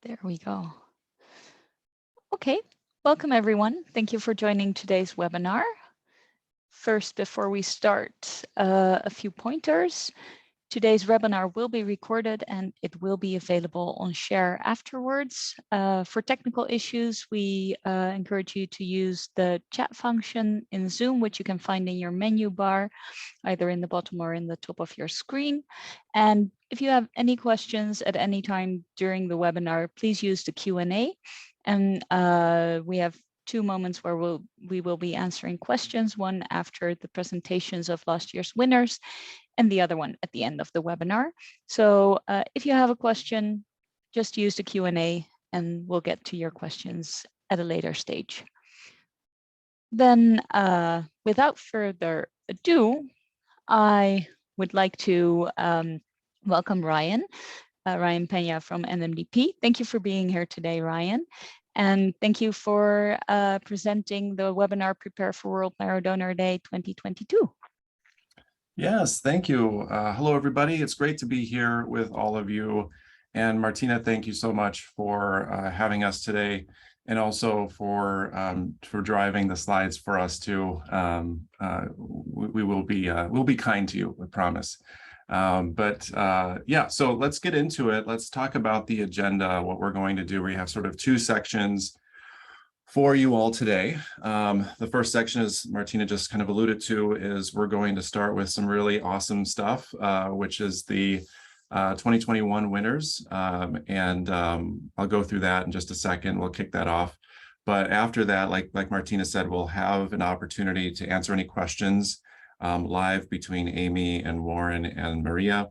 There we go. Okay, welcome everyone. Thank you for joining today's webinar. First, before we start, a few pointers. Today's webinar will be recorded and it will be available on Share afterwards. For technical issues, we encourage you to use the chat function in Zoom, which you can find in your menu bar, either in the bottom or in the top of your screen. And if you have any questions at any time during the webinar, please use the Q&A. And we have two moments where we will be answering questions, one after the presentations of last year's winners, and the other one at the end of the webinar. So if you have a question, just use the Q&A and we'll get to your questions at a later stage. Then without further ado, I would like to welcome Ryan Peña from NMDP. Thank you for being here today, Ryan. And thank you for presenting the webinar Prepare for World Marrow Donor Day 2022. Yes, thank you. Hello, everybody. It's great to be here with all of you. And Martina, thank you so much for having us today, and also for driving the slides for us too. We'll be kind to you, I promise. Yeah, so let's get into it. Let's talk about the agenda, what we're going to do. We have sort of two sections for you all today. The first section, as Martina just kind of alluded to, is we're going to start with some really awesome stuff, which is the 2021 winners. I'll go through that in just a second. We'll kick that off. But after that, like Martina said, we'll have an opportunity to answer any questions live between Amy and Warren and Maria.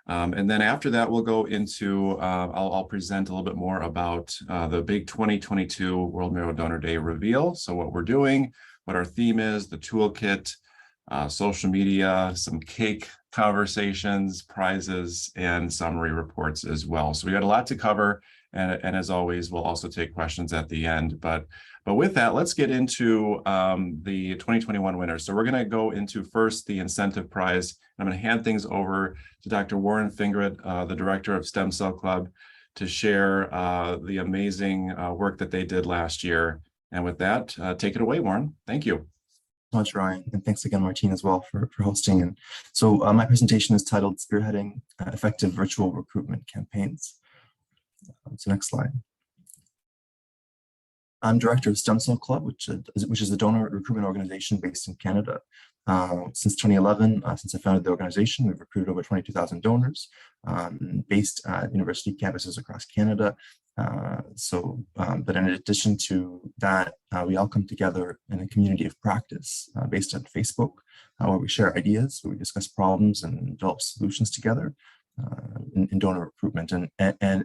And then after that, we'll go into, I'll present a little bit more about the big 2022 World Marrow Donor Day reveal. So what we're doing, what our theme is, the toolkit, social media, some cake conversations, prizes, and summary reports as well. So we got a lot to cover. And as always, we'll also take questions at the end. But with that, let's get into the 2021 winners. So we're going to go into first the incentive prize. I'm going to hand things over to Dr. Warren Fingrut, the director of Stem Cell Club, to share the amazing work that they did last year. And with that, take it away, Warren. Thank you. Much, Ryan, and thanks again, Martina, as well for hosting. And so my presentation is titled Spearheading Effective Virtual Recruitment Campaigns. So next slide. I'm director of Stem Cell Club, which is a donor recruitment organization based in Canada. Since 2011, since I founded the organization, we've recruited over 22,000 donors based at university campuses across Canada. But in addition to that, we all come together in a community of practice based on Facebook, where we share ideas, where we discuss problems and develop solutions together. In donor recruitment, and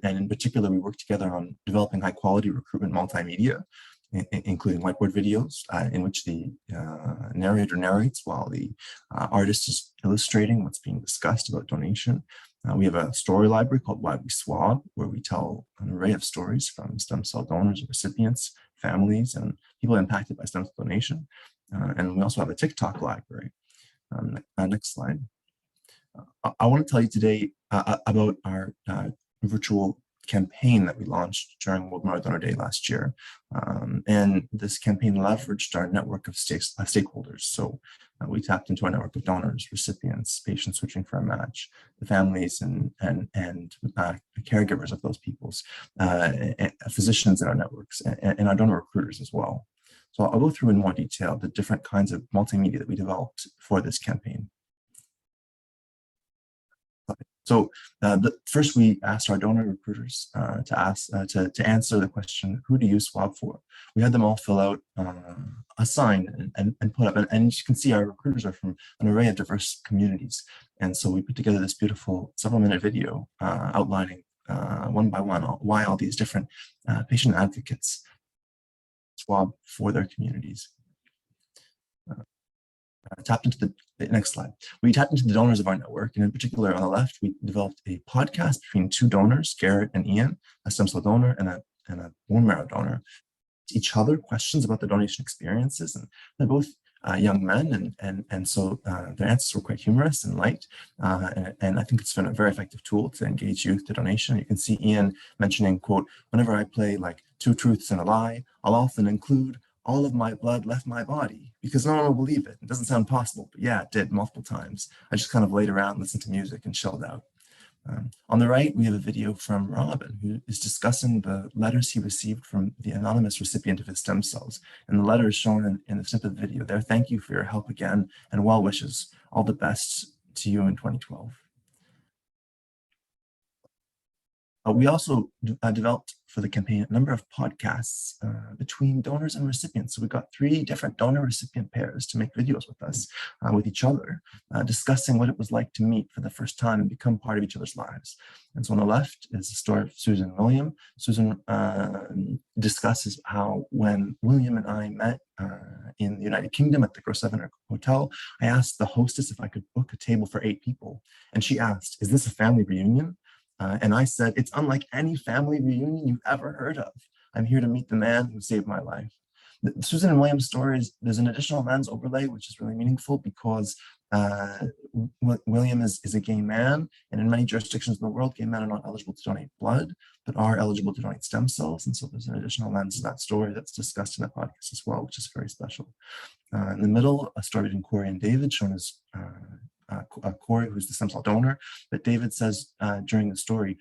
in particular, we work together on developing high quality recruitment multimedia, including whiteboard videos in which the narrator narrates while the artist is illustrating what's being discussed about donation. We have a story library called Why We Swab, where we tell an array of stories from stem cell donors and recipients, families, and people impacted by stem cell donation. And we also have a TikTok library. Next slide. I want to tell you today about our virtual campaign that we launched during World Marrow Donor Day last year. And this campaign leveraged our network of stakeholders. So we tapped into our network of donors, recipients, patients switching for a match, the families and caregivers of those peoples, physicians in our networks, and our donor recruiters as well. So I'll go through in more detail the different kinds of multimedia that we developed for this campaign. So first, we asked our donor recruiters to answer the question, who do you swab for? We had them all fill out a sign and put up, and as you can see, our recruiters are from an array of diverse communities. And so we put together this beautiful several-minute video outlining one by one why all these different patient advocates swab for their communities. Tapped into the next slide. We tapped into the donors of our network, and in particular on the left, we developed a podcast between two donors, Garrett and Ian, a stem cell donor and a bone marrow donor, each other questions about their donation experiences, and they both young men, and so their answers were quite humorous and light, and I think it's been a very effective tool to engage youth to donation. You can see Ian mentioning, quote, "Whenever I play like 2 truths and a lie, I'll often include all of my blood left my body because no one will believe it. It doesn't sound possible, but yeah, it did multiple times. I just kind of laid around, listened to music, and chilled out." On the right, we have a video from Robin, who is discussing the letters he received from the anonymous recipient of his stem cells. And the letter is shown in the snippet of the video there. "Thank you for your help again and well wishes. All the best to you in 2012. We also developed for the campaign a number of podcasts between donors and recipients. So we got 3 different donor recipient pairs to make videos with us, with each other, discussing what it was like to meet for the first time and become part of each other's lives. And so on the left is the story of Susan and William. Susan discusses how when William and I met in the United Kingdom at the Grosvenor Hotel, I asked the hostess if I could book a table for 8 people. And she asked, "Is this a family reunion?" And I said, "It's unlike any family reunion you've ever heard of. I'm here to meet the man who saved my life." Susan and William's stories, there's an additional lens overlay, which is really meaningful because William is a gay man, and in many jurisdictions in the world, gay men are not eligible to donate blood, but are eligible to donate stem cells. And so there's an additional lens to that story that's discussed in that podcast as well, which is very special. In the middle, a story between Corey and David, shown as Corey, who's the stem cell donor, but David says during the story,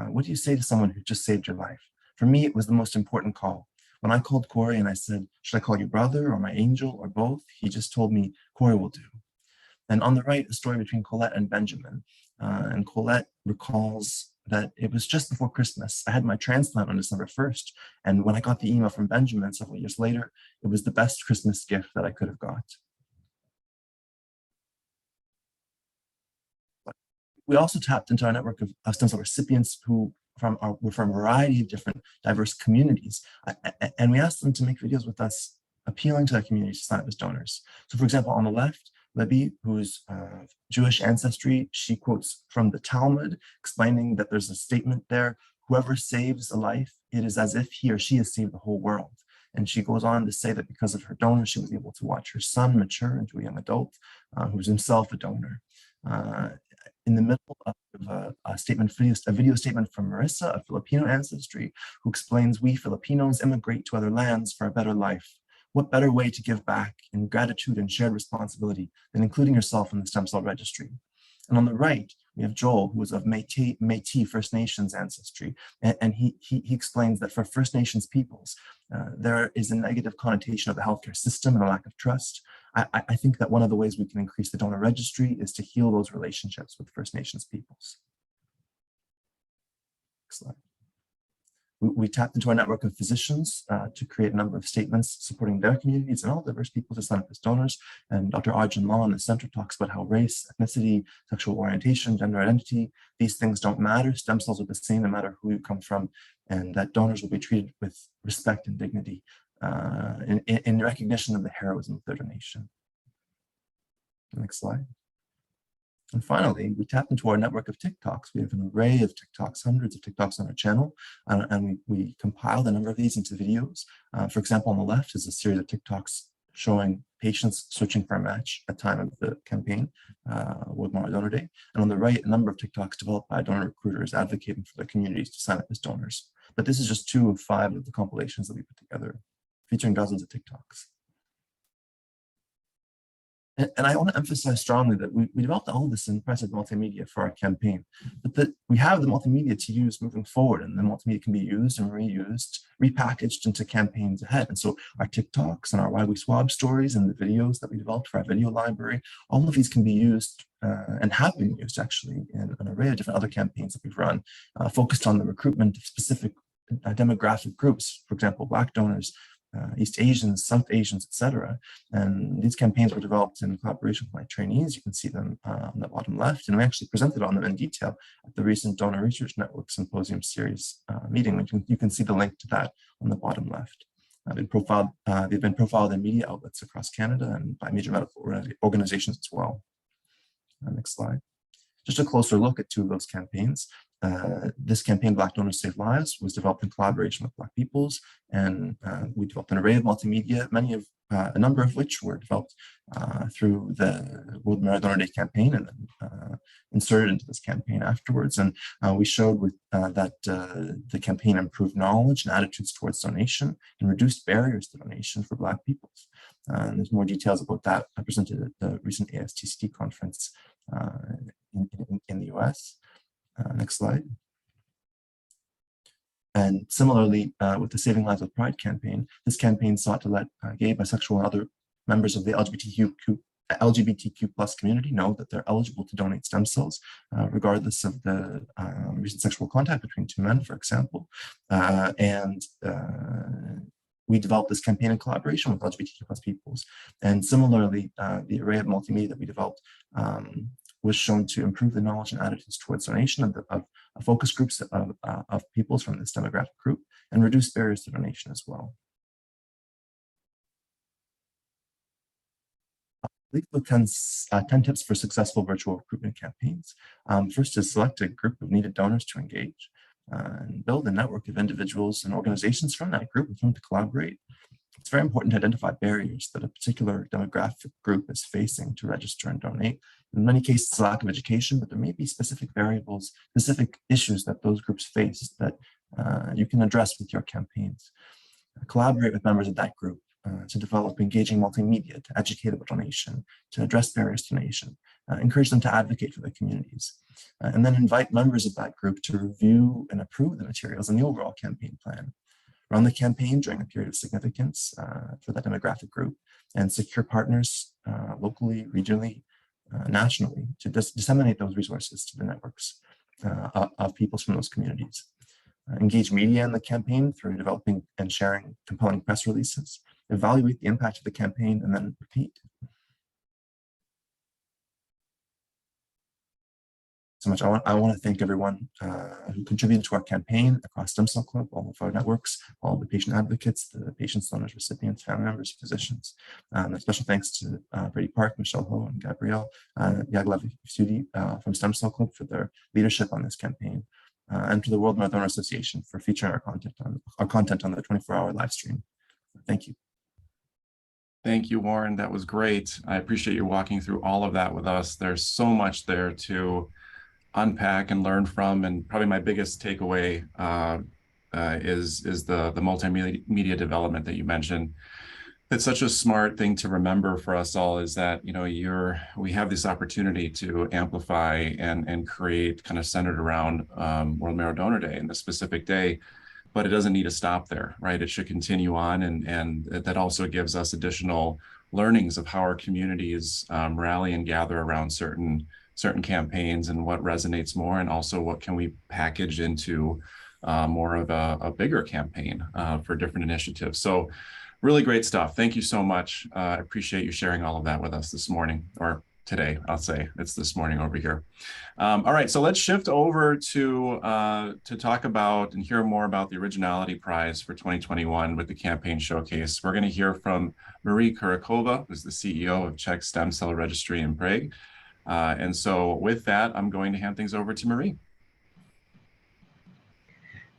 "What do you say to someone who just saved your life? For me, it was the most important call. When I called Corey and I said, 'Should I call you brother or my angel or both?' He just told me, 'Corey will do.'" And on the right, a story between Colette and Benjamin. And Colette recalls that it was just before Christmas. I had my transplant on December 1st. And when I got the email from Benjamin several years later, it was the best Christmas gift that I could have got. We also tapped into our network of stem cell recipients who were from a variety of different diverse communities. And we asked them to make videos with us appealing to their communities to sign up as donors. So for example, on the left, Libby, who's Jewish ancestry, she quotes from the Talmud, explaining that there's a statement there, "Whoever saves a life, it is as if he or she has saved the whole world." And she goes on to say that because of her donor, she was able to watch her son mature into a young adult who's himself a donor. In the middle of a video statement from Marissa, of Filipino ancestry, who explains, "We Filipinos immigrate to other lands for a better life. What better way to give back in gratitude and shared responsibility than including yourself in the stem cell registry?" And on the right, we have Joel, who is of Métis First Nations ancestry. And he explains that for First Nations peoples, there is a negative connotation of the healthcare system and a lack of trust. I think that one of the ways we can increase the donor registry is to heal those relationships with First Nations peoples. Next slide. We tapped into our network of physicians to create a number of statements supporting their communities and all diverse people to sign up as donors. And Dr. Arjun Law in the center talks about how race, ethnicity, sexual orientation, gender identity, these things don't matter. Stem cells are the same no matter who you come from, and that donors will be treated with respect and dignity in recognition of the heroism of their donation. Next slide. And finally, we tapped into our network of TikToks. We have an array of TikToks, hundreds of TikToks on our channel, and we compiled a number of these into videos. For example, on the left is a series of TikToks showing patients searching for a match at the time of the campaign, World Marrow Donor Day. And on the right, a number of TikToks developed by donor recruiters advocating for their communities to sign up as donors. But this is just 2 of 5 of the compilations that we put together, featuring dozens of TikToks. And I want to emphasize strongly that we developed all of this in impressive multimedia for our campaign, but that we have the multimedia to use moving forward, and the multimedia can be used and reused, repackaged into campaigns ahead. And so our TikToks and our Why We Swab stories and the videos that we developed for our video library, all of these can be used and have been used actually in an array of different other campaigns that we've run, focused on the recruitment of specific demographic groups, for example, Black donors, East Asians, South Asians, etc. And these campaigns were developed in collaboration with my trainees. You can see them on the bottom left, and we actually presented on them in detail at the recent Donor Research Network Symposium Series meeting, which you can see the link to that on the bottom left. They've been profiled in media outlets across Canada and by major medical organizations as well. Next slide. Just a closer look at 2 of those campaigns. This campaign, Black Donors Save Lives, was developed in collaboration with Black peoples, and we developed an array of multimedia, a number of which were developed through the World Marrow Donor Day campaign and then inserted into this campaign afterwards. And we showed that the campaign improved knowledge and attitudes towards donation and reduced barriers to donation for Black peoples. And there's more details about that presented at the recent ASTCT conference in the US. Next slide. And similarly, with the Saving Lives with Pride campaign, this campaign sought to let gay, bisexual, and other members of the LGBTQ plus community know that they're eligible to donate stem cells, regardless of the recent sexual contact between two men, for example. We developed this campaign in collaboration with LGBTQ plus peoples. And similarly, the array of multimedia that we developed was shown to improve the knowledge and attitudes towards donation of focus groups of peoples from this demographic group and reduce barriers to donation as well. Leave with 10 tips for successful virtual recruitment campaigns. First is select a group of needed donors to engage and build a network of individuals and organizations from that group with whom to collaborate. It's very important to identify barriers that a particular demographic group is facing to register and donate. In many cases, it's a lack of education, but there may be specific variables, specific issues that those groups face that you can address with your campaigns. Collaborate with members of that group to develop engaging multimedia, to educate about donation, to address barriers to donation, encourage them to advocate for their communities, and then invite members of that group to review and approve the materials in the overall campaign plan. Run the campaign during a period of significance for that demographic group and secure partners locally, regionally, nationally to disseminate those resources to the networks of peoples from those communities. Engage media in the campaign through developing and sharing compelling press releases. Evaluate the impact of the campaign and then repeat. So much. I want to thank everyone who contributed to our campaign across Stem Cell Club, all of our networks, all the patient advocates, the patients, donors, recipients, family members, physicians. A special thanks to Brady Park, Michelle Ho, and Gabrielle Yaglev-Sudi from Stem Cell Club for their leadership on this campaign, and to the World Marrow Donor Association for featuring our content on the 24-hour live stream. Thank you. Thank you, Warren. That was great. I appreciate you walking through all of that with us. There's so much there to unpack and learn from, and probably my biggest takeaway is the multimedia development that you mentioned. It's such a smart thing to remember for us all, is that we have this opportunity to amplify and create kind of centered around World Marrow Donor Day and the specific day, but it doesn't need to stop there, right? It should continue on, and that also gives us additional learnings of how our communities rally and gather around certain campaigns and what resonates more, and also what can we package into more of a bigger campaign for different initiatives. So really great stuff. Thank you so much. I appreciate you sharing all of that with us this morning, or today, I'll say. It's this morning over here. All right, so let's shift over to talk about and hear more about the Originality Prize for 2021 with the campaign showcase. We're going to hear from Marie Kurikova, who's the CEO of Czech Stem Cell Registry in Prague. And so with that, I'm going to hand things over to Marie.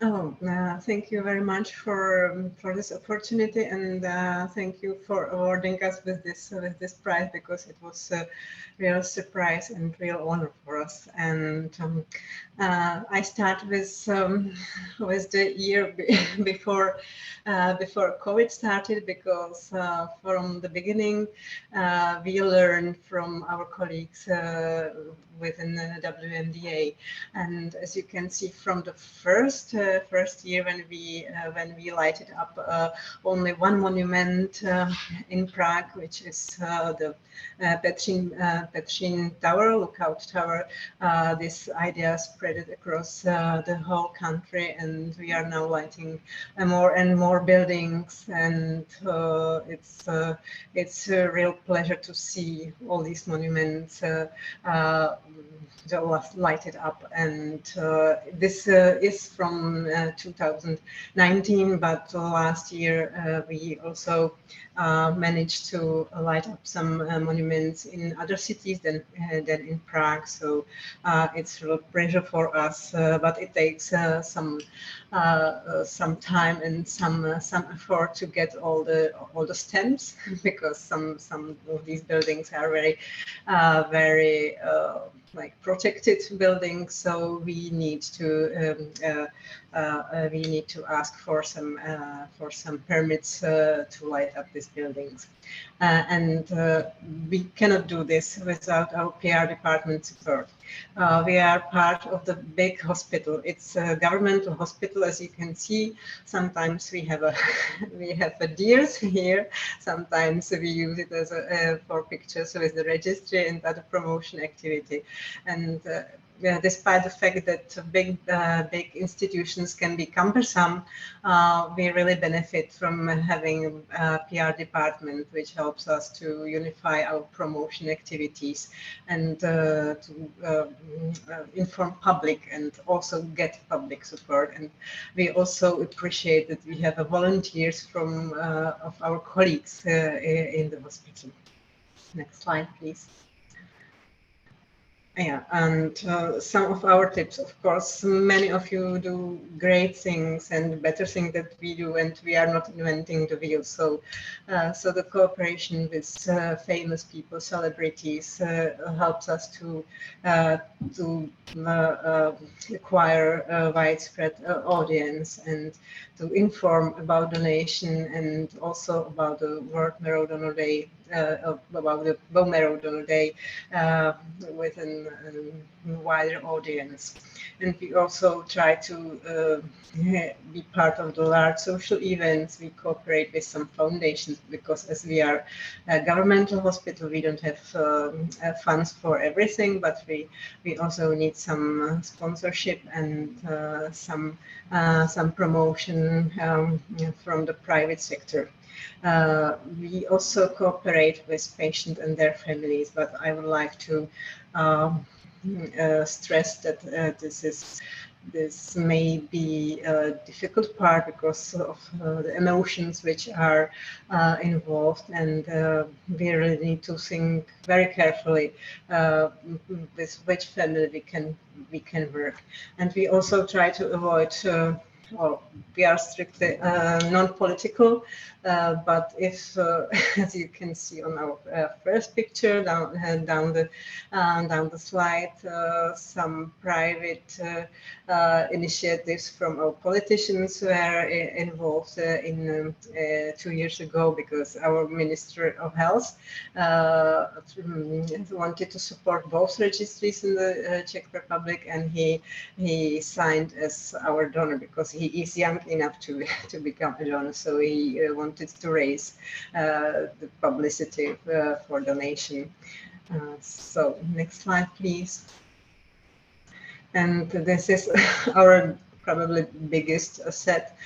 Thank you very much for this opportunity, and thank you for awarding us with this prize, because it was a real surprise and real honor for us. And I start with the year before COVID started, because from the beginning we learned from our colleagues within the WMDA, and as you can see from the first year when we lighted up only one monument in Prague, which is the Petřín Tower, Lookout Tower. This idea spread across the whole country, and we are now lighting more and more buildings, and it's a real pleasure to see all these monuments lighted up. And this is from 2019, but last year we also managed to light up some monuments in other cities than in Prague. So it's a real pleasure for us, but it takes some time and some effort to get all the stems because some of these buildings are very like protected buildings, so we need to ask for some permits to light up these buildings, and we cannot do this without our PR department support. We are part of the big hospital. It's a governmental hospital, as you can see. Sometimes we have a deers here. Sometimes we use it as for pictures with the registry and other promotion activity. And despite the fact that big institutions can be cumbersome, we really benefit from having a PR department, which helps us to unify our promotion activities and to inform public and also get public support. And we also appreciate that we have volunteers from of our colleagues in the hospital. Next slide, please. Yeah, and some of our tips, of course, many of you do great things and better things that we do, and we are not inventing the wheel. So, so the cooperation with famous people, celebrities, helps us to acquire a widespread audience and to inform about donation and also about the World Marrow Donor Day, about the Bone Marrow Donor Day with a wider audience. And we also try to be part of the large social events. We cooperate with some foundations because as we are a governmental hospital, we don't have funds for everything, but we also need some sponsorship and some promotion from the private sector. We also cooperate with patients and their families, but I would like to stress that this may be a difficult part because of the emotions which are involved, and we really need to think very carefully with which family we can work. And we also try to avoid well, we are strictly non-political, but if, as you can see on our first picture down the slide, some private initiatives from our politicians were involved in 2 years ago, because our Minister of Health wanted to support both registries in the Czech Republic, and he signed as our donor because he is young enough to become a donor. So he wanted to raise the publicity for donation. So next slide, please. And this is our probably biggest asset.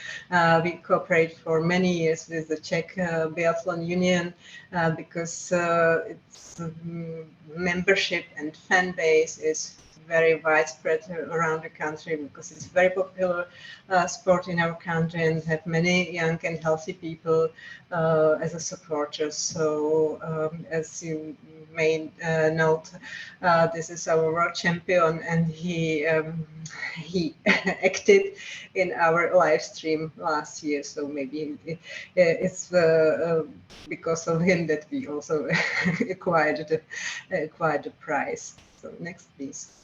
We cooperate for many years with the Czech Biathlon Union because its membership and fan base is very widespread around the country, because it's a very popular sport in our country and have many young and healthy people as a supporters. So as you may note, this is our world champion, and he acted in our live stream last year. So maybe it's because of him that we also acquired the prize. So next, please.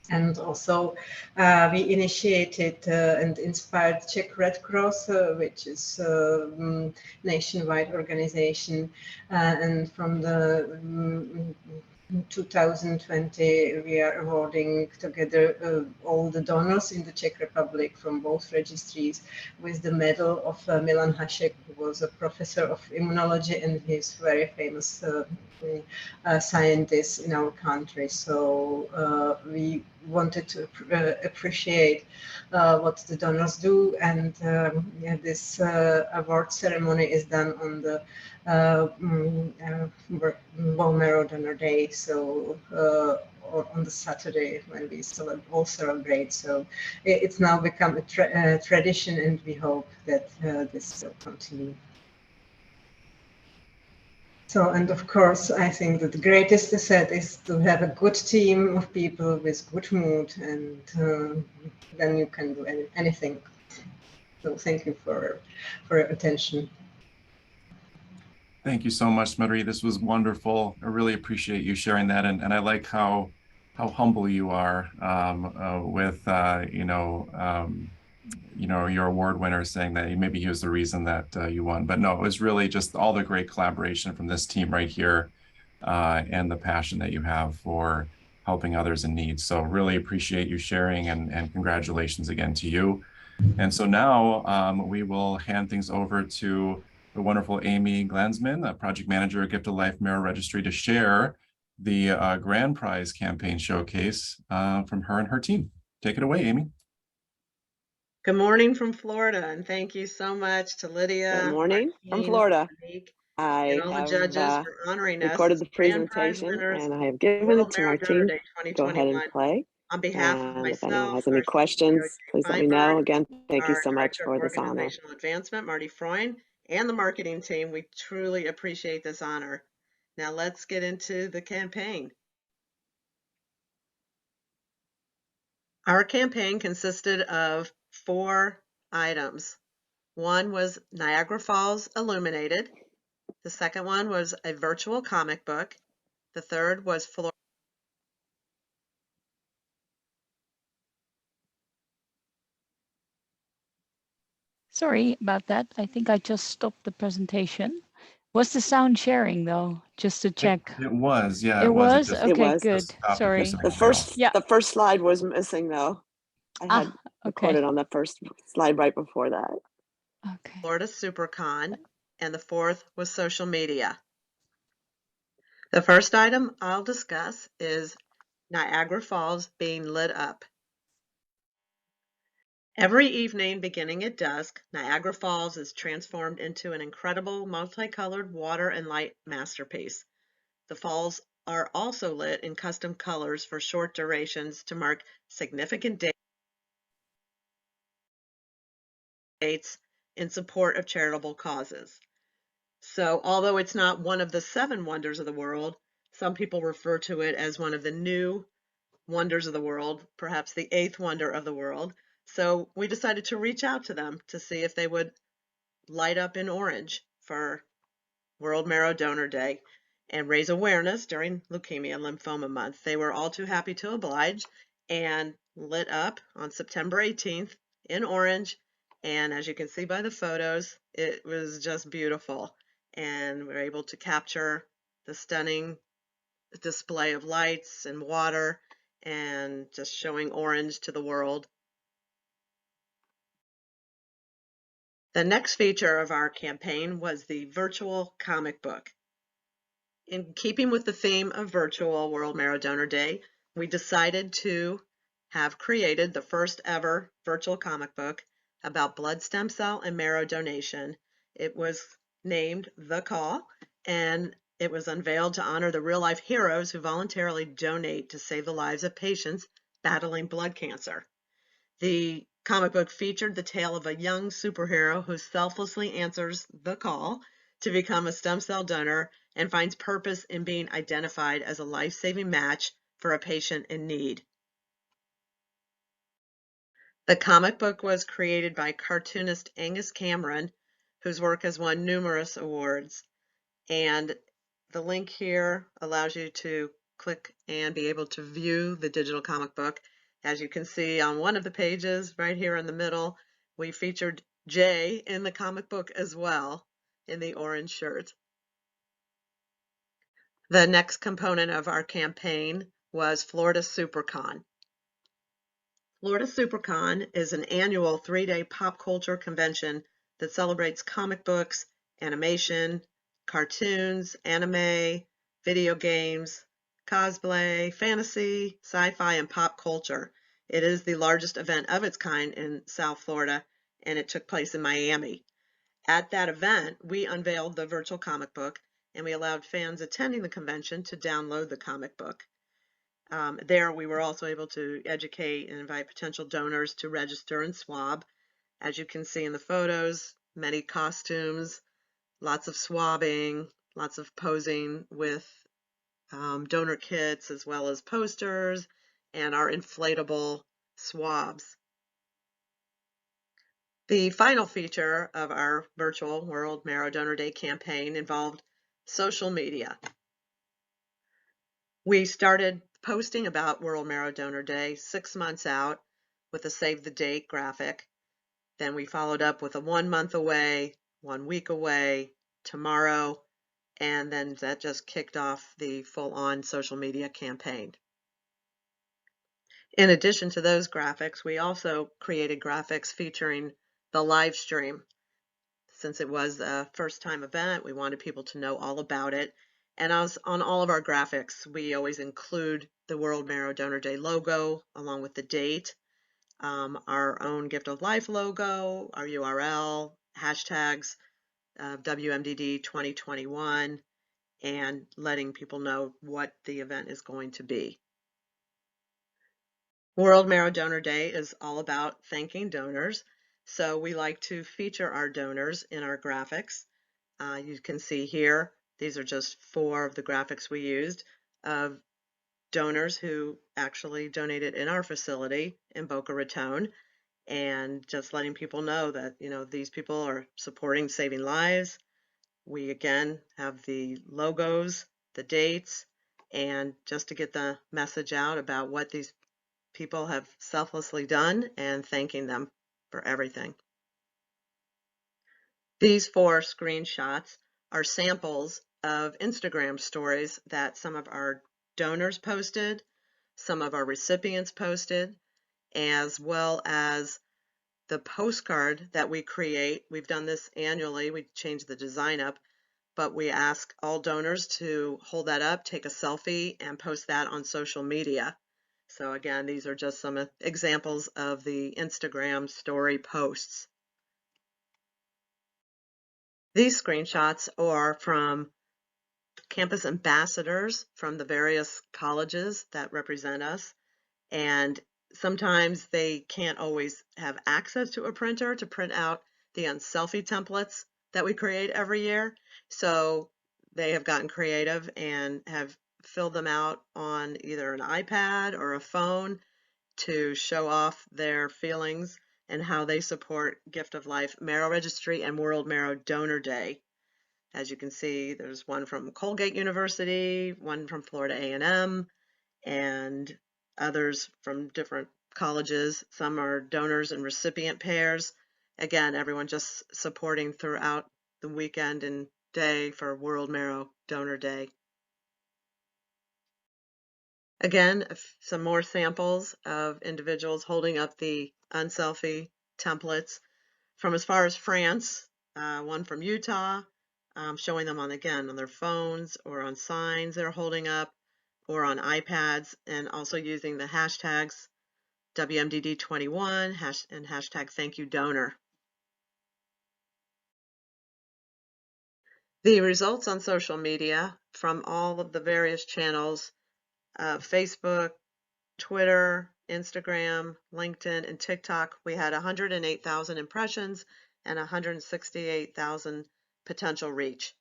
And also we initiated and inspired Czech Red Cross, which is a nationwide organization, and from the 2020 we are awarding together all the donors in the Czech Republic from both registries with the medal of Milan Hašek, who was a professor of immunology and he's very famous scientist in our country. So we wanted to appreciate what the donors do, and yeah, this award ceremony is done on the Bone Marrow Donor Day, so or on the Saturday when we all celebrate. So it's now become a tradition, and we hope that this will continue. So, and of course, I think that the greatest asset is to have a good team of people with good mood, and then you can do anything. So thank you for your attention. Thank you so much, Marie. This was wonderful. I really appreciate you sharing that, and I like how humble you are with your award winner saying that maybe he was the reason that you won. But no, it was really just all the great collaboration from this team right here and the passion that you have for helping others in need. So really appreciate you sharing, and congratulations again to you. And so now we will hand things over to the wonderful Amy Glanzman, a project manager at Gift of Life Marrow Registry, to share the grand prize campaign showcase from her and her team. Take it away, Amy. Good morning from Florida, and thank you so much to Lydia. Good morning from Florida. I have judges for honoring recorded us the presentation, and I have given it to Martine. Go ahead and play. On behalf of And myself, if anyone has any questions, please let me know. Again, thank you so much for this honor. Organizational Advancement, Marty Freund, and the marketing team, we truly appreciate this honor. Now let's get into the campaign. Our campaign consisted of 4 items. One was Niagara Falls Illuminated. The second one was a virtual comic book. The third was Florida. Sorry about that. I think I just stopped the presentation. Was the sound sharing though? Just to check. It was, yeah. It was? just, Okay, was. good. Sorry. The first slide was missing though. I had recorded on the first slide right before that. Okay. Florida Supercon, and the fourth was social media. The first item I'll discuss is Niagara Falls being lit up. Every evening beginning at dusk, Niagara Falls is transformed into an incredible multicolored water and light masterpiece. The falls are also lit in custom colors for short durations to mark significant dates in support of charitable causes. So although it's not one of the 7 wonders of the world, some people refer to it as one of the new wonders of the world, perhaps the 8th wonder of the world. So we decided to reach out to them to see if they would light up in orange for World Marrow Donor Day and raise awareness during Leukemia and Lymphoma Month. They were all too happy to oblige and lit up on September 18th in orange. And as you can see by the photos, it was just beautiful. And we were able to capture the stunning display of lights and water and just showing orange to the world. The next feature of our campaign was the virtual comic book. In keeping with the theme of virtual World Marrow Donor Day, we decided to have created the first ever virtual comic book about blood stem cell and marrow donation. It was named The Call, and it was unveiled to honor the real-life heroes who voluntarily donate to save the lives of patients battling blood cancer. The comic book featured the tale of a young superhero who selflessly answers the call to become a stem cell donor and finds purpose in being identified as a life-saving match for a patient in need. The comic book was created by cartoonist Angus Cameron, whose work has won numerous awards. And the link here allows you to click and be able to view the digital comic book. As you can see on one of the pages right here in the middle, we featured Jay in the comic book as well in the orange shirt. The next component of our campaign was Florida Supercon. Florida Supercon is an annual 3-day pop culture convention that celebrates comic books, animation, cartoons, anime, video games, cosplay, fantasy, sci-fi, and pop culture. It is the largest event of its kind in South Florida, and it took place in Miami. At that event, we unveiled the virtual comic book, and we allowed fans attending the convention to download the comic book. There, we were also able to educate and invite potential donors to register and swab. As you can see in the photos, many costumes, lots of swabbing, lots of posing with donor kits, as well as posters and our inflatable swabs. The final feature of our virtual World Marrow Donor Day campaign involved social media. We started posting about World Marrow Donor Day 6 months out with a save the date graphic. Then we followed up with a 1 month away, 1 week away, tomorrow, and then that just kicked off the full-on social media campaign. In addition to those graphics, we also created graphics featuring the live stream. Since it was a first-time event, we wanted people to know all about it. And on all of our graphics, we always include the World Marrow Donor Day logo along with the date, our own Gift of Life logo, our URL, hashtags, WMDD 2021, and letting people know what the event is going to be. World Marrow Donor Day is all about thanking donors, so we like to feature our donors in our graphics. You can see here, these are just 4 of the graphics we used of donors who actually donated in our facility in Boca Raton, and just letting people know that, you know, these people are supporting saving lives. We again have the logos, the dates, and just to get the message out about what these people have selflessly done and thanking them for everything. These 4 screenshots are samples of Instagram stories that some of our donors posted, some of our recipients posted, as well as the postcard that we create. We've done this annually. We changed the design up, but we ask all donors to hold that up, take a selfie, and post that on social media. So again, these are just some examples of the Instagram story posts. These screenshots are from campus ambassadors from the various colleges that represent us, and sometimes they can't always have access to a printer to print out the unselfie templates that we create every year, so they have gotten creative and have filled them out on either an iPad or a phone to show off their feelings and how they support Gift of Life Marrow Registry and World Marrow Donor Day. As you can see, there's one from Colgate University, one from Florida A&M, and others from different colleges. Some are donors and recipient pairs. Again, everyone just supporting throughout the weekend and day for World Marrow Donor Day. Again, some more samples of individuals holding up the unselfie templates from as far as France, one from Utah, showing them on their phones or on signs they're holding up or on iPads, and also using the hashtags WMDD21 and hashtag thank you donor. The results on social media from all of the various channels, Facebook, Twitter, Instagram, LinkedIn, and TikTok, we had 108,000 impressions and 168,000 potential reach.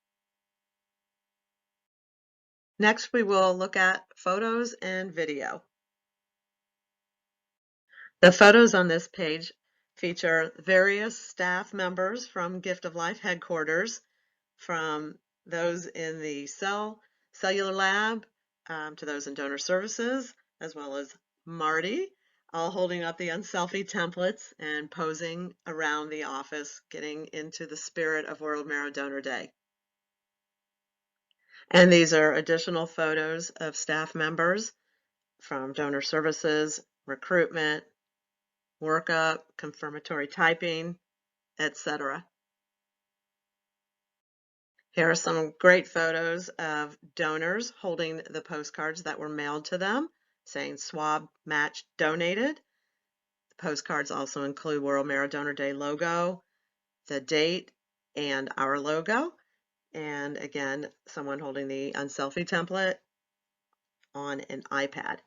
Next, we will look at photos and video. The photos on this page feature various staff members from Gift of Life headquarters, from those in the cellular lab to those in donor services, as well as Marty, all holding up the unselfie templates and posing around the office, getting into the spirit of World Marrow Donor Day. And these are additional photos of staff members from donor services, recruitment, workup, confirmatory typing, etc. Here are some great photos of donors holding the postcards that were mailed to them saying swab match donated. The postcards also include World Marrow Donor Day logo, the date, and our logo. And again, someone holding the unselfie template on an iPad.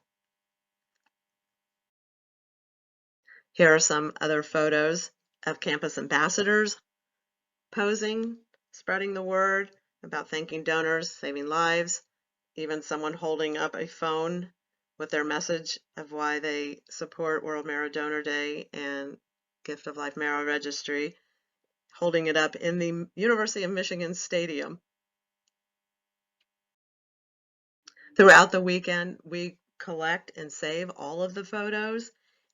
Here are some other photos of campus ambassadors posing, spreading the word about thanking donors, saving lives, even someone holding up a phone with their message of why they support World Marrow Donor Day and Gift of Life Marrow Registry, holding it up in the University of Michigan Stadium. Throughout the weekend, we collect and save all of the photos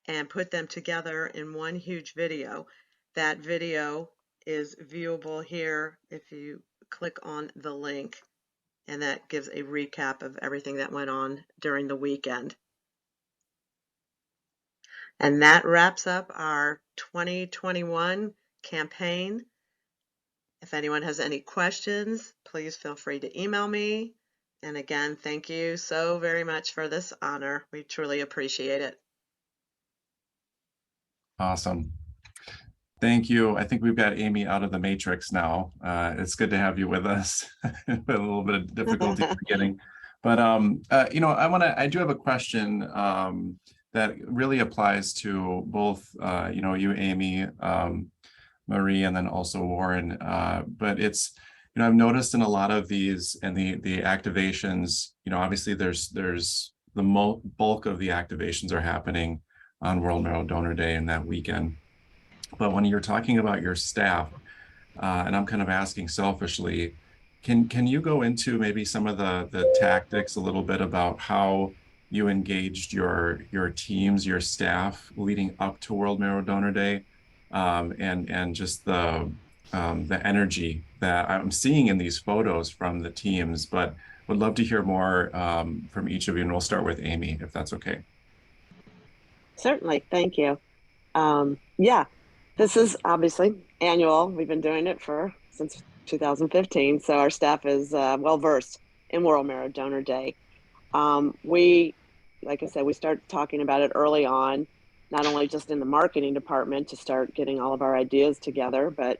and put them together in one huge video. That video is viewable here if you click on the link, and that gives a recap of everything that went on during the weekend. And that wraps up our 2021 campaign. If anyone has any questions, please feel free to email me. And again, thank you so very much for this honor. We truly appreciate it. Awesome. Thank you. I think we've got Amy out of the matrix now. It's good to have you with us. With a little bit of difficulty at the beginning. But I do have a question that really applies to both you, Amy, Marie, and then also Warren. But it's, I've noticed in a lot of these and the activations, obviously there's the bulk of the activations are happening on World Marrow Donor Day and that weekend. But when you're talking about your staff, and I'm kind of asking selfishly, can you go into maybe some of the tactics a little bit about how you engaged your teams, your staff leading up to World Marrow Donor Day, and just the energy that I'm seeing in these photos from the teams, but would love to hear more from each of you, and we'll start with Amy, if that's okay. Certainly, thank you. Yeah, this is obviously annual. We've been doing it since 2015, so our staff is well versed in World Marrow Donor Day. Like I said, we start talking about it early on, not only just in the marketing department to start getting all of our ideas together, but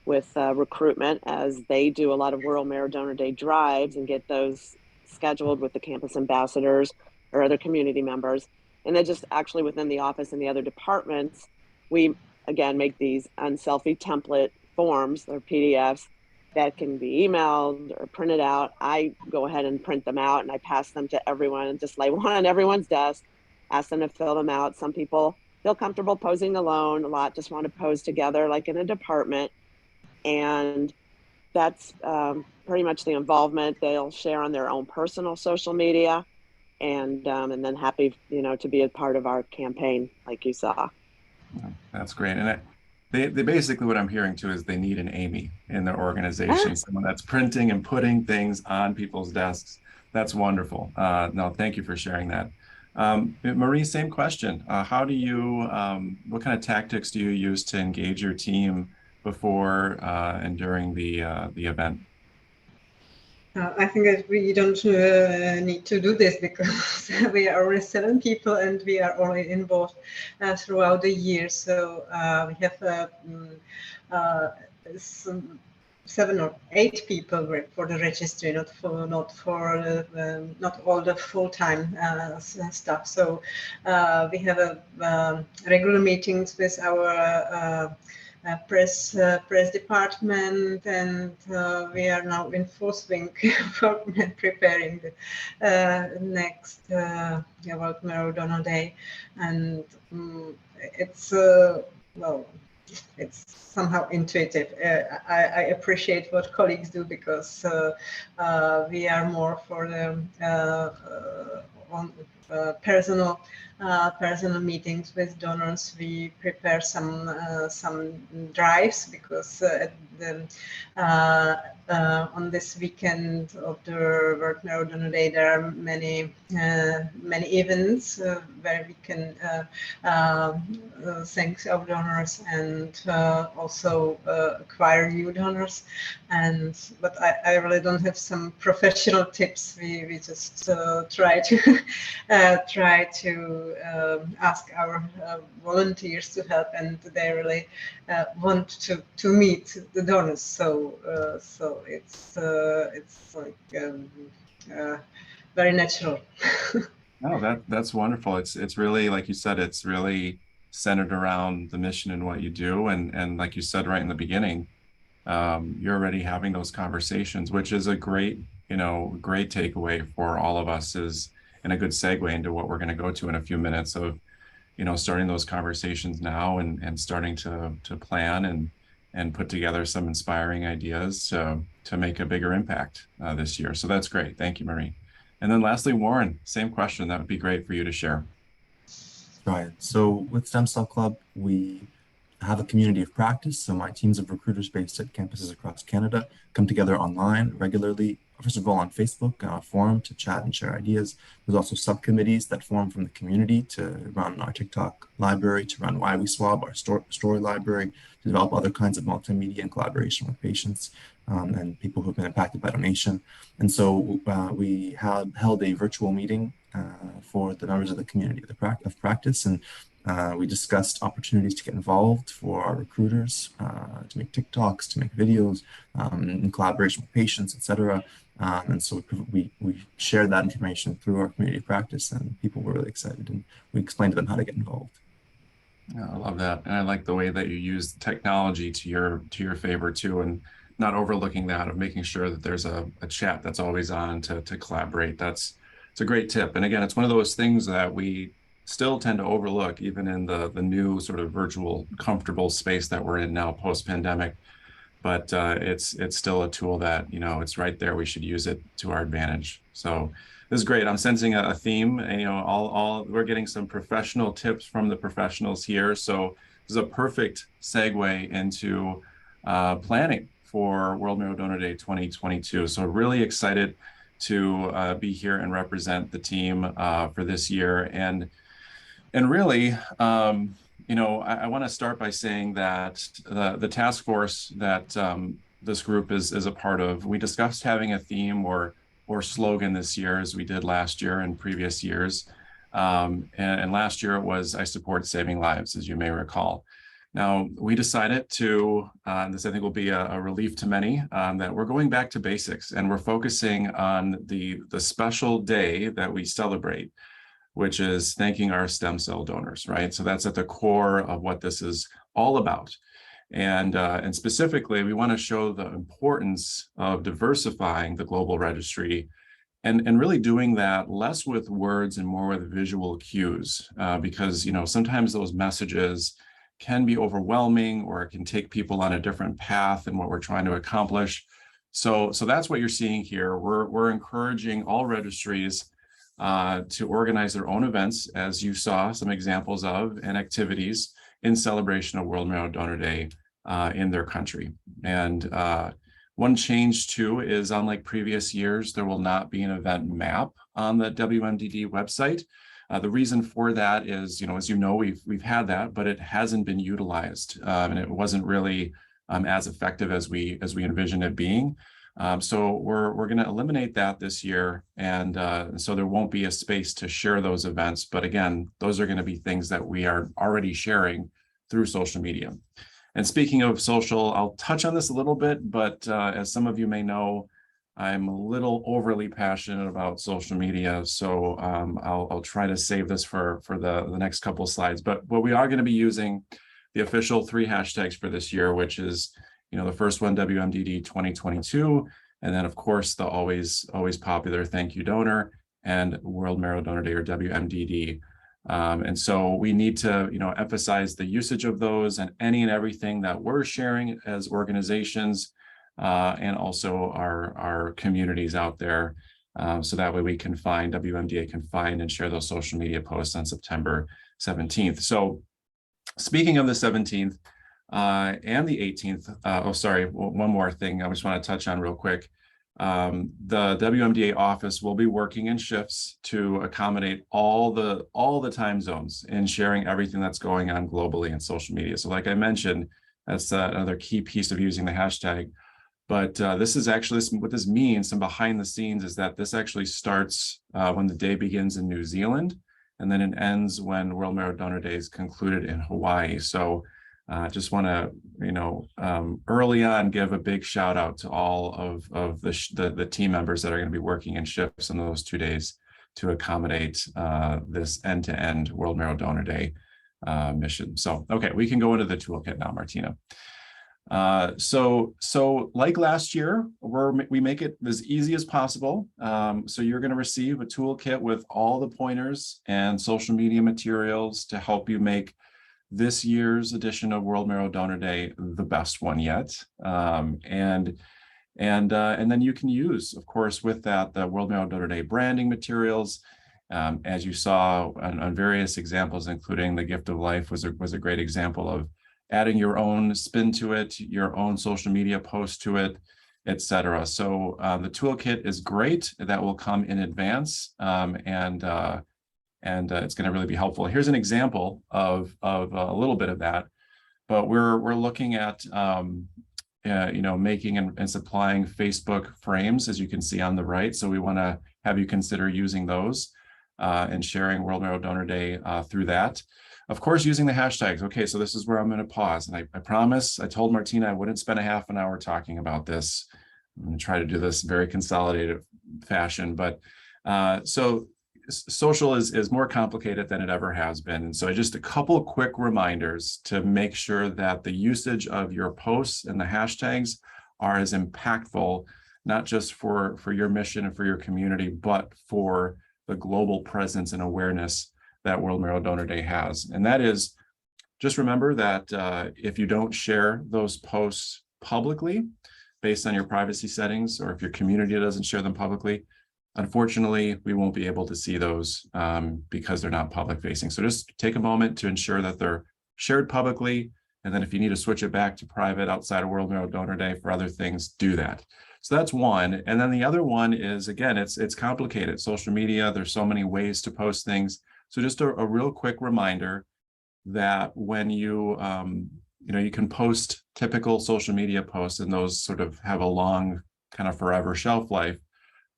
with recruitment, as they do a lot of World Marrow Donor Day drives and get those scheduled with the campus ambassadors or other community members. And then just actually within the office and the other departments, we again make these unselfie template forms or PDFs that can be emailed or printed out. I go ahead and print them out and I pass them to everyone and just lay one on everyone's desk, ask them to fill them out. Some people feel comfortable posing alone. A lot just want to pose together like in a department. And that's pretty much the involvement. They'll share on their own personal social media, and then happy to be a part of our campaign like you saw. That's great. And they basically, what I'm hearing too is they need an Amy in their organization, someone that's printing and putting things on people's desks. That's wonderful. No, thank you for sharing that. Marie, same question. How do you, what kind of tactics do you use to engage your team before and during the event? I think that we don't need to do this because we are only 7 people and we are only involved throughout the year. So we have some 7 or 8 people work for the registry, not all the full-time staff. So we have regular meetings with our press department, and we are now in full swing for preparing the next World Marrow Donor Day, and it's it's somehow intuitive. I appreciate what colleagues do because we are more for the personal meetings with donors. We prepare some drives because on this weekend of the World Marrow Donor Day, there are many events where we can thank our donors and also acquire new donors. But I really don't have some professional tips. We just try to ask our volunteers to help, and they really want to meet the donors. So it's like very natural. No, that's wonderful. It's really, like you said, it's really centered around the mission and what you do, and like you said right in the beginning, you're already having those conversations, which is a great takeaway for all of us, is and a good segue into what we're going to go to in a few minutes of, starting those conversations now and starting to plan and put together some inspiring ideas to make a bigger impact this year. So that's great. Thank you, Marie. And then lastly, Warren, same question. That would be great for you to share. Right. So with Stem Cell Club, we have a community of practice. So my teams of recruiters based at campuses across Canada come together online regularly. First of all, on Facebook, on a forum to chat and share ideas. There's also subcommittees that form from the community to run our TikTok library, to run Why We Swab, our story library, to develop other kinds of multimedia in collaboration with patients and people who've been impacted by donation. And so we have held a virtual meeting for the members of the community of practice, and we discussed opportunities to get involved for our recruiters, to make TikToks, to make videos in collaboration with patients, etc. And so we shared that information through our community of practice, and people were really excited, and we explained to them how to get involved. Yeah, I love that. And I like the way that you use technology to your favor too, and not overlooking that, of making sure that there's a chat that's always on to collaborate. It's a great tip. And again, it's one of those things that we still tend to overlook, even in the new sort of virtual comfortable space that we're in now post-pandemic. But it's still a tool that, it's right there. We should use it to our advantage. So this is great. I'm sensing a theme. And, we're getting some professional tips from the professionals here. So this is a perfect segue into planning for World Marrow Donor Day 2022. So really excited to be here and represent the team for this year. And really, I want to start by saying that the task force that this group is a part of, we discussed having a theme or slogan this year, as we did last year and previous years. And last year it was, I support saving lives, as you may recall. Now, we decided to, and this I think will be a relief to many, that we're going back to basics, and we're focusing on the special day that we celebrate, which is thanking our stem cell donors, right? So that's at the core of what this is all about. And specifically, we want to show the importance of diversifying the global registry and really doing that less with words and more with visual cues, because, sometimes those messages can be overwhelming, or it can take people on a different path than what we're trying to accomplish. So that's what you're seeing here. We're encouraging all registries to organize their own events, as you saw some examples of, and activities in celebration of World Marrow Donor Day in their country. And one change too is, unlike previous years, there will not be an event map on the WMDD website. The reason for that is, as we've had that, but it hasn't been utilized, and it wasn't really as effective as we envisioned it being. So we're going to eliminate that this year, and so there won't be a space to share those events. But again, those are going to be things that we are already sharing through social media. And speaking of social, I'll touch on this a little bit, but as some of you may know, I'm a little overly passionate about social media, so I'll try to save this for the next couple of slides. But we are going to be using the official 3 hashtags for this year, which is, the first one, WMDD 2022, and then of course the always popular Thank You Donor and World Marrow Donor Day, or WMDD. And so we need to, emphasize the usage of those and any and everything that we're sharing as organizations, and also our communities out there. So that way we can find, WMDA can find and share those social media posts on September 17th. So speaking of the 17th and the 18th, one more thing I just want to touch on real quick. The WMDA office will be working in shifts to accommodate all the time zones and sharing everything that's going on globally in social media. So like I mentioned, that's another key piece of using the hashtag. But this is actually, what this means, some behind the scenes, is that this actually starts when the day begins in New Zealand, and then it ends when World Marrow Donor Day is concluded in Hawaii. So just want to, early on, give a big shout out to all of the team members that are going to be working in shifts in those 2 days to accommodate this end-to-end World Marrow Donor Day mission. So, okay, we can go into the toolkit now, Martina. So like last year, we make it as easy as possible. So you're going to receive a toolkit with all the pointers and social media materials to help you make this year's edition of World Marrow Donor Day the best one yet. And then you can use, of course, with that, the World Marrow Donor Day branding materials. As you saw on various examples, including the Gift of Life was a great example of adding your own spin to it, your own social media post to it, etc. So the toolkit is great. That will come in advance, and it's going to really be helpful. Here's an example of a little bit of that, but we're looking at making and supplying Facebook frames, as you can see on the right. So we want to have you consider using those and sharing World Marrow Donor Day through that. Of course, using the hashtags. Okay, so this is where I'm going to pause. And I promise, I told Martina I wouldn't spend a half an hour talking about this. I'm going to try to do this very consolidated fashion. But so social is more complicated than it ever has been. And so just a couple of quick reminders to make sure that the usage of your posts and the hashtags are as impactful, not just for your mission and for your community, but for the global presence and awareness that World Marrow Donor Day has. And that is, just remember that if you don't share those posts publicly based on your privacy settings, or if your community doesn't share them publicly, unfortunately, we won't be able to see those because they're not public facing. So just take a moment to ensure that they're shared publicly. And then if you need to switch it back to private outside of World Marrow Donor Day for other things, do that. So that's one. And then the other one is, again, it's complicated. Social media, there's so many ways to post things. So just a real quick reminder that when you can post typical social media posts, and those sort of have a long kind of forever shelf life.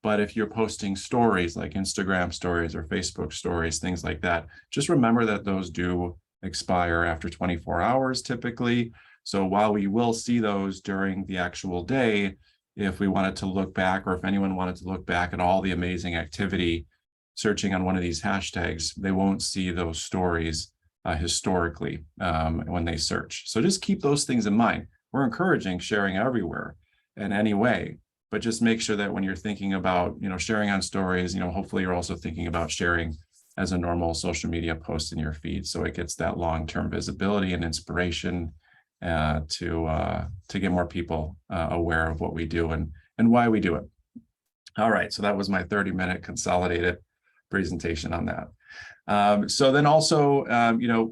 But if you're posting stories like Instagram stories or Facebook stories, things like that, just remember that those do expire after 24 hours typically. So while we will see those during the actual day, if we wanted to look back, or if anyone wanted to look back at all the amazing activity searching on one of these hashtags, they won't see those stories historically when they search. So just keep those things in mind. We're encouraging sharing everywhere in any way, but just make sure that when you're thinking about, sharing on stories, hopefully you're also thinking about sharing as a normal social media post in your feed, so it gets that long-term visibility and inspiration to get more people aware of what we do and why we do it. All right, so that was my 30-minute consolidated presentation on that. So then also,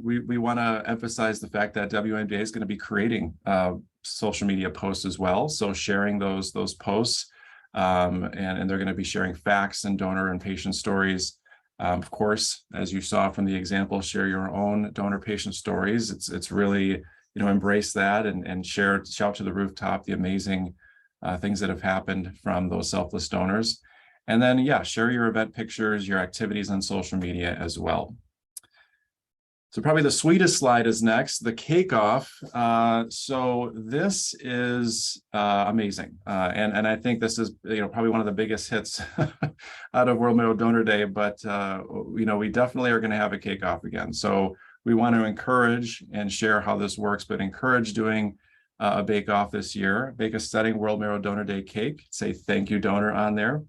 we want to emphasize the fact that WMDA is going to be creating social media posts as well. So sharing those posts, and they're going to be sharing facts and donor and patient stories. Of course, as you saw from the example, share your own donor patient stories. It's really, embrace that and shout to the rooftop the amazing things that have happened from those selfless donors. And then, share your event pictures, your activities on social media as well. So probably the sweetest slide is next, the cake off. So this is amazing. And I think this is, probably one of the biggest hits out of World Marrow Donor Day, but, we definitely are going to have a cake off again. So we want to encourage and share how this works, but encourage doing a bake off this year. Bake a stunning World Marrow Donor Day cake. Say thank you, donor, on there.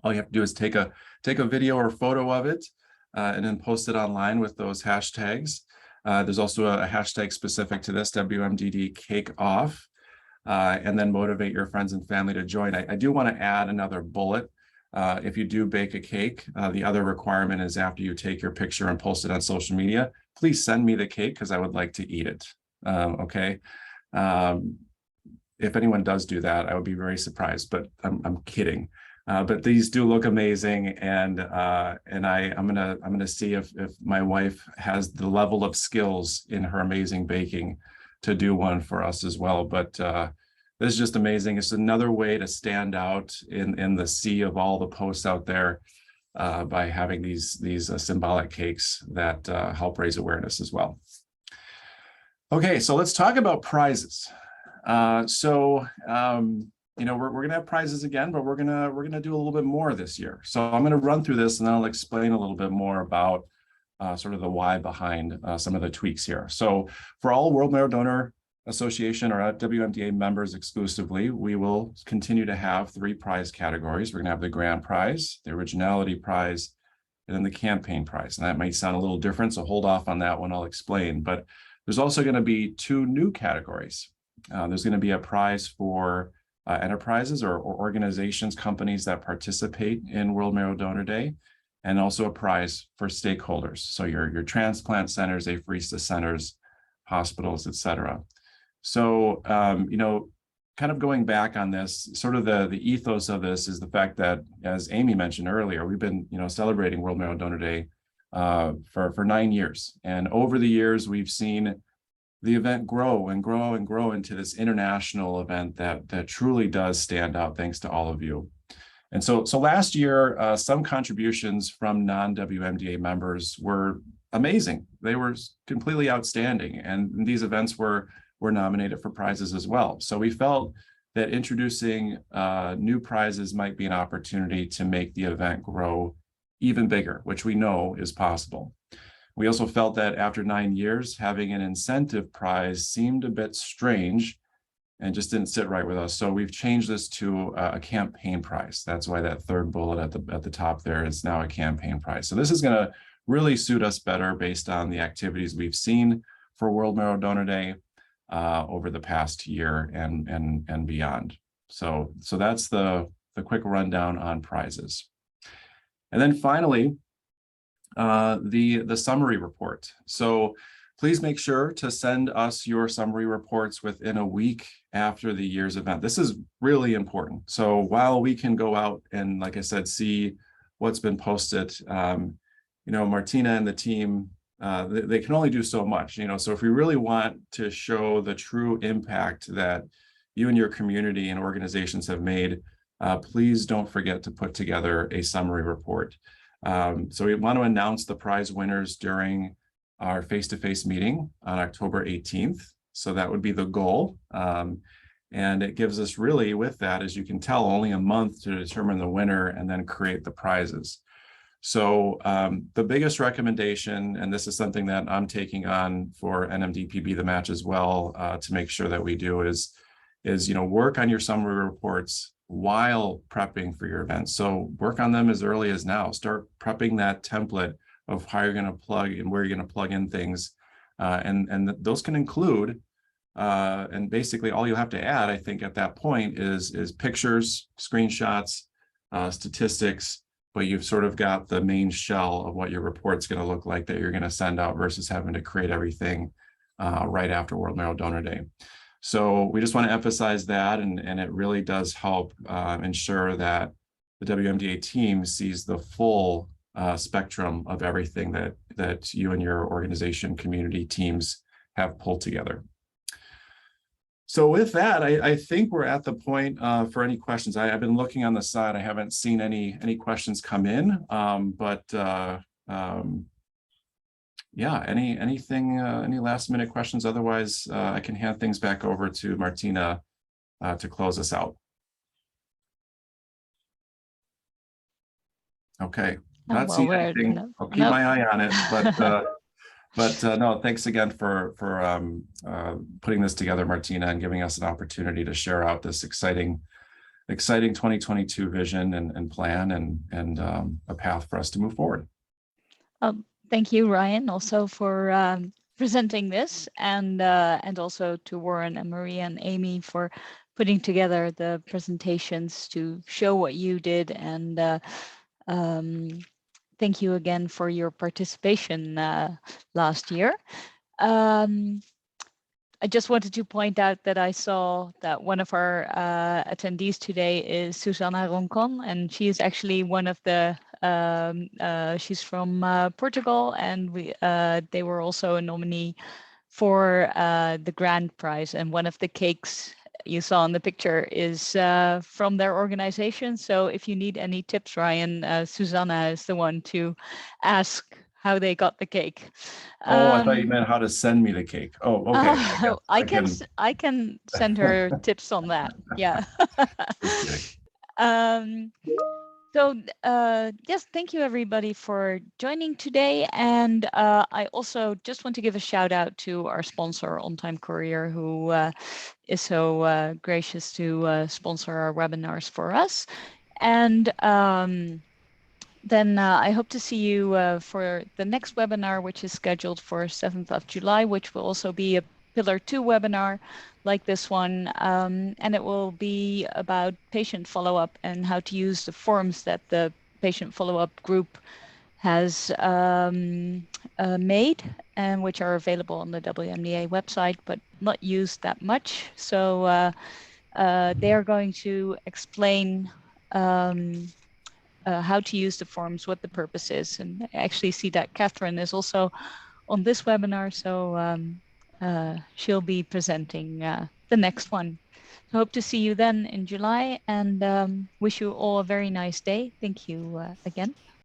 All you have to do is take a video or photo of it and then post it online with those hashtags. There's also a hashtag specific to this, WMDD cake off, and then motivate your friends and family to join. I do want to add another bullet If you do bake a cake, the other requirement is after you take your picture and post it on social media, please send me the cake because I would like to eat it. Okay. If anyone does do that, I would be very surprised, but I'm kidding. But these do look amazing, and I'm gonna see if my wife has the level of skills in her amazing baking to do one for us as well. But this is just amazing. It's another way to stand out in the sea of all the posts out there by having these symbolic cakes that help raise awareness as well. Okay, so let's talk about prizes. You know, we're gonna have prizes again, but we're gonna do a little bit more this year. So I'm gonna run through this and then I'll explain a little bit more about sort of the why behind some of the tweaks here. So for all World Marrow Donor Association or WMDA members exclusively, we will continue to have 3 prize categories. We're gonna have the grand prize, the originality prize, and then the campaign prize. And that might sound a little different, so hold off on that one, I'll explain. But there's also gonna be 2 new categories. There's gonna be a prize for enterprises or organizations, companies that participate in World Marrow Donor Day, and also a prize for stakeholders. So your transplant centers, apheresis centers, hospitals, et cetera. So, you know, kind of going back on this, sort of the ethos of this is the fact that, as Amy mentioned earlier, we've been, you know, celebrating World Marrow Donor Day for 9 years. And over the years, we've seen the event grow and grow and grow into this international event that truly does stand out thanks to all of you. And so last year, some contributions from non-WMDA members were amazing. They were completely outstanding, and these events were nominated for prizes as well. So we felt that introducing new prizes might be an opportunity to make the event grow even bigger, which we know is possible. We also felt that after 9 years, having an incentive prize seemed a bit strange and just didn't sit right with us. So we've changed this to a campaign prize. That's why that 3rd bullet at the top there is now a campaign prize. So this is gonna really suit us better based on the activities we've seen for World Marrow Donor Day over the past year and beyond. So that's the quick rundown on prizes. And then finally, the summary report. So please make sure to send us your summary reports within a week after the year's event. This is really important. So while we can go out and, like I said, see what's been posted, you know, Martina and the team, they can only do so much, you know. So if we really want to show the true impact that you and your community and organizations have made, please don't forget to put together a summary report. So we want to announce the prize winners during our face-to-face meeting on October 18th. So that would be the goal. And it gives us really, with that, as you can tell, only a month to determine the winner and then create the prizes. So the biggest recommendation, and this is something that I'm taking on for NMDP-BeTheMatch as well, to make sure that we do is, you know, work on your summary reports while prepping for your event. So work on them as early as now. Start prepping that template of how you're going to plug and where you're going to plug in things. And those can include, and basically all you'll have to add, I think, at that point is pictures, screenshots, statistics, but you've sort of got the main shell of what your report's going to look like that you're going to send out versus having to create everything right after World Marrow Donor Day. So we just want to emphasize that, and it really does help ensure that the WMDA team sees the full spectrum of everything that you and your organization community teams have pulled together. So with that, I think we're at the point for any questions. I've been looking on the side. I haven't seen any questions come in, yeah, any last minute questions? Otherwise, I can hand things back over to Martina to close us out. Okay, not seeing anything. I'll keep my eye on it, but no, thanks again for putting this together, Martina, and giving us an opportunity to share out this exciting 2022 vision and plan and a path for us to move forward. Thank you, Ryan, also for presenting this, and also to Warren and Maria and Amy for putting together the presentations to show what you did. And thank you again for your participation last year. I just wanted to point out that I saw that one of our attendees today is Susana Roncon, and she is actually one of the, she's from Portugal, and they were also a nominee for the grand prize. And one of the cakes you saw in the picture is from their organization. So if you need any tips, Ryan, Susanna is the one to ask how they got the cake. Oh, I thought you meant how to send me the cake. Oh, okay. I can send her tips on that. Yeah. So yes, thank you everybody for joining today. And I also just want to give a shout out to our sponsor, On Time Courier, who is so gracious to sponsor our webinars for us. And then I hope to see you for the next webinar, which is scheduled for 7th of July, which will also be a Pillar 2 webinar like this one. And it will be about patient follow-up and how to use the forms that the patient follow-up group has made, and which are available on the WMDA website, but not used that much. So they are going to explain how to use the forms, what the purpose is. And I actually see that Catherine is also on this webinar, so she'll be presenting the next one. So hope to see you then in July, and wish you all a very nice day. Thank you again.